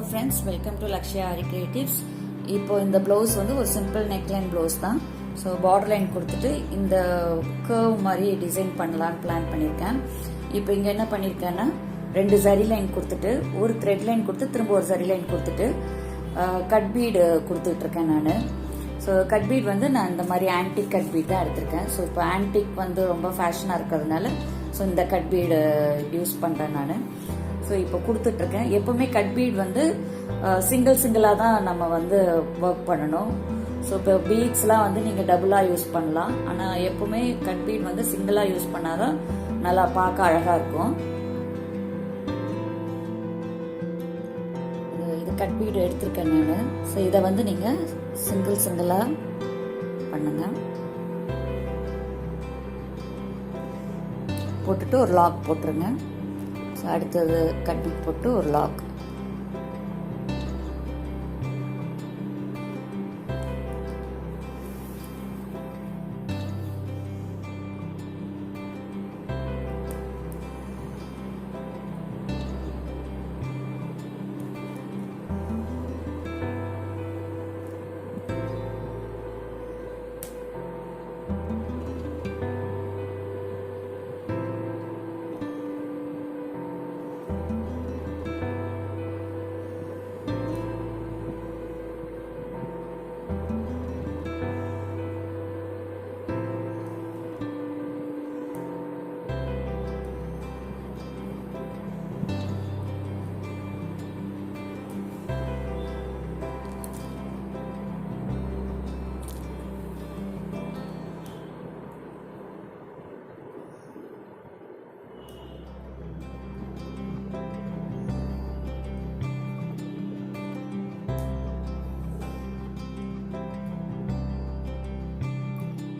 Hello friends, welcome to Lakshmi Aari Creatives. இப்போ இந்த blouse வந்து ஒரு சிம்பிள் நெக்லைன் ப்ளவுஸ் தான். ஸோ பார்டர் லைன் கொடுத்துட்டு இந்த கர்வ் மாதிரி டிசைன் பண்ணலான்னு பிளான் பண்ணியிருக்கேன். இப்போ இங்கே என்ன பண்ணியிருக்கேன்னா 2 ஜரி லைன் கொடுத்துட்டு ஒரு த்ரெட் லைன் கொடுத்து திரும்ப ஒரு ஜரி லைன் கொடுத்துட்டு கட் பீடு கொடுத்துட்ருக்கேன் நான். ஸோ கட் பீட் வந்து நான் இந்த மாதிரி ஆன்டிக் கட் பீட் தான் எடுத்திருக்கேன். ஸோ இப்போ ஆன்டிக் வந்து ரொம்ப ஃபேஷனாக இருக்கிறதுனால ஸோ இந்த கட் பீடு யூஸ் பண்ணுறேன் நான். ஸோ இப்போ கொடுத்துட்ருக்கேன். எப்போவுமே கட் பீட் வந்து சிங்கிளாக தான் நம்ம வந்து ஒர்க் பண்ணணும். ஸோ இப்போ பீட்ஸ்லாம் வந்து நீங்கள் டபுளாக யூஸ் பண்ணலாம். ஆனால் எப்போவுமே கட் பீட் வந்து சிங்கிளாக யூஸ் பண்ணாதான் நல்லா பார்க்க அழகாக இருக்கும். இது கட் பீடு எடுத்திருக்கேன் நான். ஸோ இதை வந்து நீங்கள் சிங்கிளாக பண்ணுங்க. போட்டுட்டு ஒரு லாக் போட்டுருங்க. ஸோ அடுத்தது கட் பீட் போட்டு ஒரு லாக்.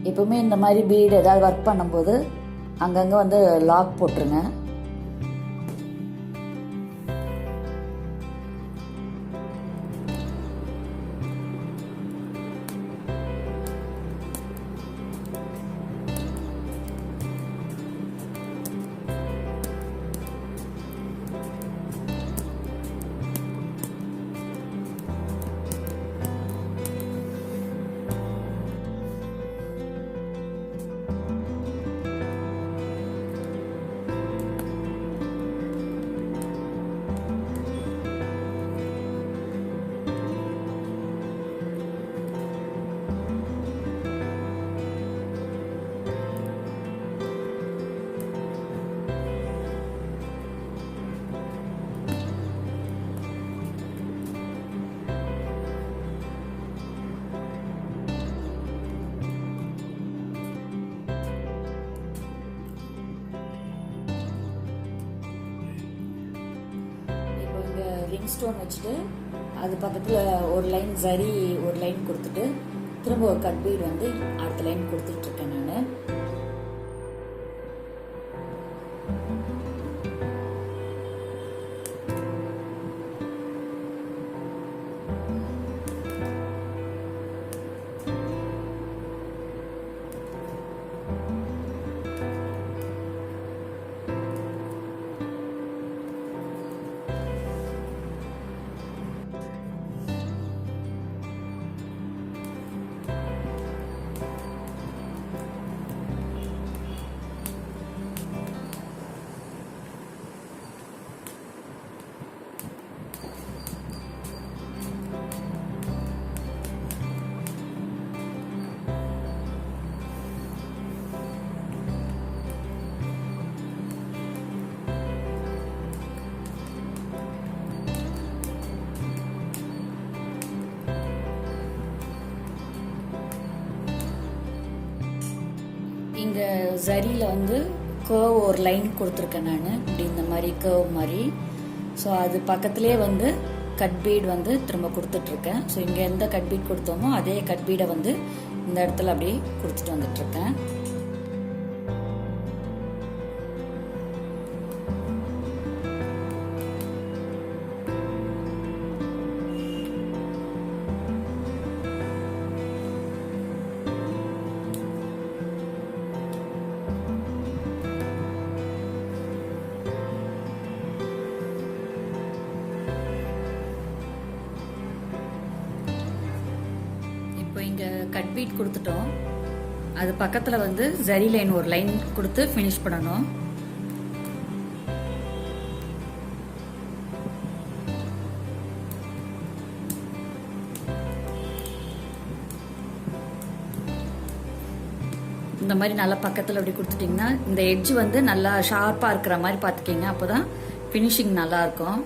எப்பவுமே இந்த மாதிரி பீடு ஏதாவது ஒர்க் பண்ணும்போது அங்கங்கே வந்து லாக் போட்டுருங்க. ரிங் ஸ்டோன் வச்சுட்டு அது பக்கத்தில் ஒரு லைன் ஜரி ஒரு லைன் கொடுத்துட்டு திரும்ப ஒரு கட் பீட் வந்து அடுத்த லைன் கொடுத்துட்ருக்கேன் நான். இங்கே ஜரியில் வந்து கர்வ் ஒரு லைன் கொடுத்துருக்கேன் நான். இப்படி இந்த மாதிரி கர்வ் மாதிரி. ஸோ அது பக்கத்துலேயே வந்து கட் பீட் வந்து திரும்ப கொடுத்துட்ருக்கேன். ஸோ இங்கே எந்த கட் பீட் கொடுத்தோமோ அதே கட் பீடை வந்து இந்த இடத்துல அப்படியே கொடுத்துட்டு வந்துட்ருக்கேன். கட் பீட் கொடுத்துட்டோம். அது பக்கத்தில் வந்து ஜரி லைன் ஒரு லைன் கொடுத்து ஃபினிஷ் பண்ணணும். இந்த மாதிரி நல்லா பக்கத்தில் அப்படி கொடுத்துட்டிங்கன்னா இந்த எட்ஜ் வந்து நல்லா ஷார்ப்பாக இருக்கிற மாதிரி பார்த்துக்கிங்க. அப்போ தான் ஃபினிஷிங் நல்லாயிருக்கும்.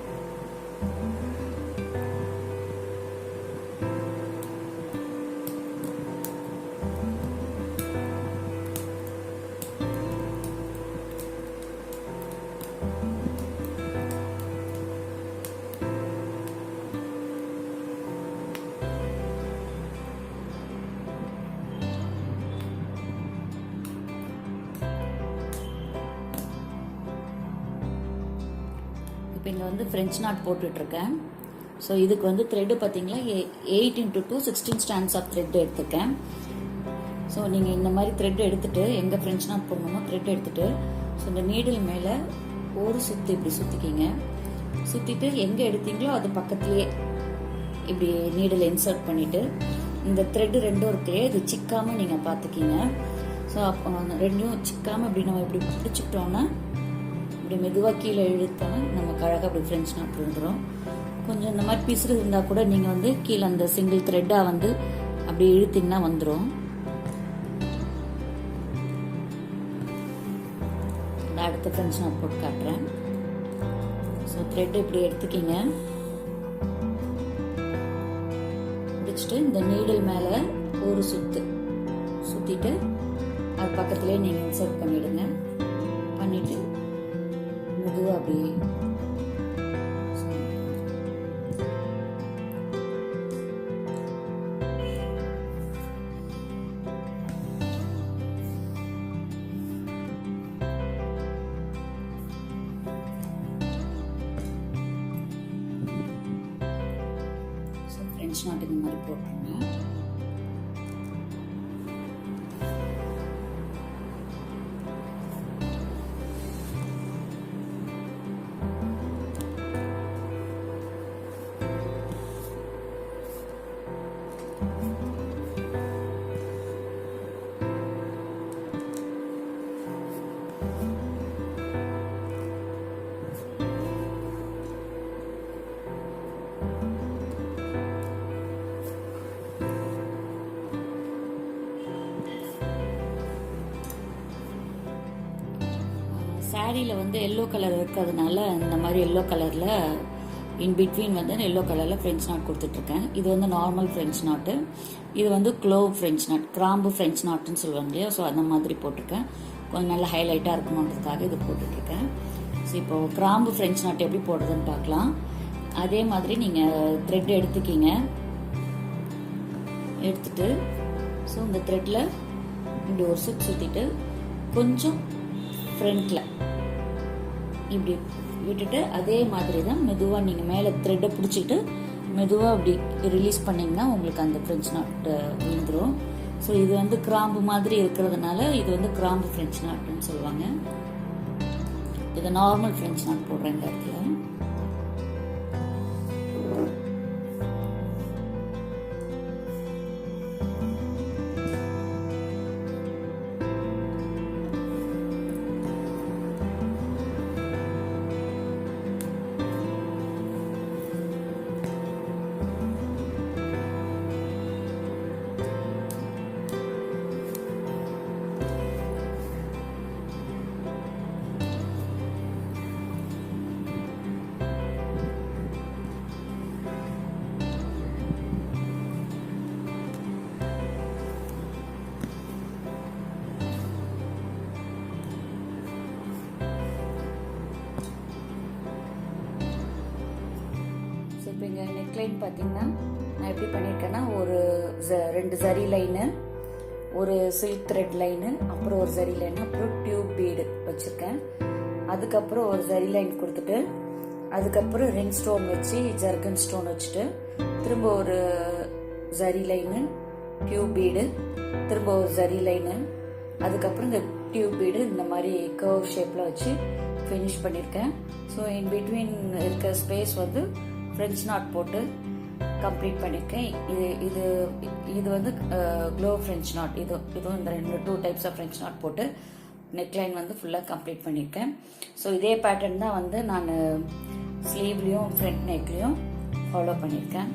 இப்போ இங்கே வந்து ஃப்ரெஞ்ச் நாட் போட்டுட்ருக்கேன். ஸோ இதுக்கு வந்து த்ரெட்டு பார்த்தீங்களா 8 × 2 16 ஸ்டாண்ட்ஸ் ஆஃப் த்ரெட் எடுத்துருக்கேன். ஸோ நீங்கள் இந்த மாதிரி த்ரெட் எடுத்துகிட்டு எங்கே ஃப்ரெஞ்ச் நாட் போடணுமோ த்ரெட் எடுத்துகிட்டு ஸோ இந்த நீடில் மேலே ஒரு சுற்று இப்படி சுற்றிக்கிங்க. சுற்றிட்டு எங்கே எடுத்தீங்களோ அது பக்கத்துலேயே இப்படி நீடில் இன்சர்ட் பண்ணிவிட்டு இந்த த்ரெட்டு ரெண்டும் இருக்குல்லையே இது சிக்காமல் நீங்கள் பார்த்துக்கிங்க. ஸோ அப்போ ரெண்டும் சிக்காமல் இப்படி நம்ம இப்படி பிடிச்சிக்கிட்டோன்னா இப்படி மெதுவாக கீழே இழுத்தோன்னா நமக்கு அழகாக அப்படி ஃப்ரெஞ்ச் நாட் விழுந்துடும். கொஞ்சம் இந்த மாதிரி பிசுறு இருந்தால் கூட நீங்கள் வந்து கீழே அந்த சிங்கிள் த்ரெட்டாக வந்து அப்படி இழுத்திங்கன்னா வந்துடும். அடுத்த ஃப்ரெஞ்ச் நாட் போட்டு காட்டுறேன். ஸோ த்ரெட் இப்படி எடுத்துக்கிங்க. முடிச்சுட்டு இந்த நீடில் மேலே ஒரு சுற்றிட்டு அது பக்கத்துலேயே நீங்கள் இன்சர்ட் பண்ணிவிடுங்க. பண்ணிவிட்டு மெதுவாக அப்படி ஃப்ரெஞ்ச் நாட் இந்த மாதிரி போட்டுருங்க. சாரியில் வந்து எல்லோ கலர் இருக்கிறதுனால இந்த மாதிரி எல்லோ கலரில் இன் பிட்வீன் வந்து எல்லோ கலரில் ஃப்ரெஞ்ச் நாட் கொடுத்துட்ருக்கேன். இது வந்து நார்மல் ஃப்ரெஞ்ச் நாட்டு. இது வந்து க்ளோவ் ஃப்ரெஞ்ச் நாட், கிராம்பு ஃப்ரெஞ்ச் நாட்டுன்னு சொல்லுவாங்க இல்லையா. ஸோ அந்த மாதிரி போட்டிருக்கேன். கொஞ்சம் நல்லா ஹைலைட்டாக இருக்கணுன்றதுக்காக இது போட்டுட்ருக்கேன். ஸோ இப்போது கிராம்பு ஃப்ரெஞ்ச் நாட் எப்படி போடுறதுன்னு பார்க்கலாம். அதே மாதிரி நீங்கள் த்ரெட் எடுத்துக்கிங்க. எடுத்துட்டு ஸோ இந்த த்ரெட்டில் இப்படி ஒரு சுற்றிட்டு கொஞ்சம் ஃப்ரண்ட்டில் இப்படி விட்டுட்டு அதே மாதிரி தான் மெதுவாக நீங்கள் மேலே த்ரெட்டை பிடிச்சிட்டு மெதுவாக அப்படி ரிலீஸ் பண்ணிங்கன்னா உங்களுக்கு அந்த ஃப்ரெஞ்ச் நாட் விழுந்துடும். ஸோ இது வந்து கிராம்பு மாதிரி இருக்கிறதுனால இது வந்து கிராம்பு ஃப்ரெஞ்ச் நாட்டுன்னு சொல்லுவாங்க. இது நார்மல் ஃப்ரெஞ்ச் நாட் போடுறேன் இந்த இடத்துல. இப்போ இங்கே நெக்லைன் பார்த்தீங்கன்னா நான் எப்படி பண்ணியிருக்கேன்னா ஒரு 2 ஜரி லைனு, ஒரு சில்க் த்ரெட் லைனு, அப்புறம் ஒரு ஜரி லைனு, அப்புறம் டியூப் பீடு வச்சுருக்கேன். அதுக்கப்புறம் ஒரு ஜரி லைன் கொடுத்துட்டு அதுக்கப்புறம் ரிங் ஸ்டோன் வச்சு ஜர்கன் ஸ்டோன் வச்சுட்டு திரும்ப ஒரு ஜரி லைனு, டியூப் பீடு, திரும்ப ஒரு ஜரி லைனு, அதுக்கப்புறம் இந்த டியூப் பீடு இந்த மாதிரி கர்வ் ஷேப்பில் வச்சு ஃபினிஷ் பண்ணியிருக்கேன். ஸோ இன் பிட்வீன் இருக்க ஸ்பேஸ் வந்து ஃப்ரெஞ்ச் நாட் போட்டு கம்ப்ளீட் பண்ணியிருக்கேன். இது இது வந்து க்ளோ ஃப்ரெஞ்ச் நாட். இதுவும் இந்த 2 டைப்ஸ் ஆஃப் ஃப்ரெஞ்ச் நாட் போட்டு நெக்லைன் வந்து ஃபுல்லாக கம்ப்ளீட் பண்ணியிருக்கேன். ஸோ இதே பேட்டர்ன் தான் வந்து நான் ஸ்லீவ்லேயும் ஃப்ரண்ட் நெக்லேயும் ஃபாலோ பண்ணியிருக்கேன்.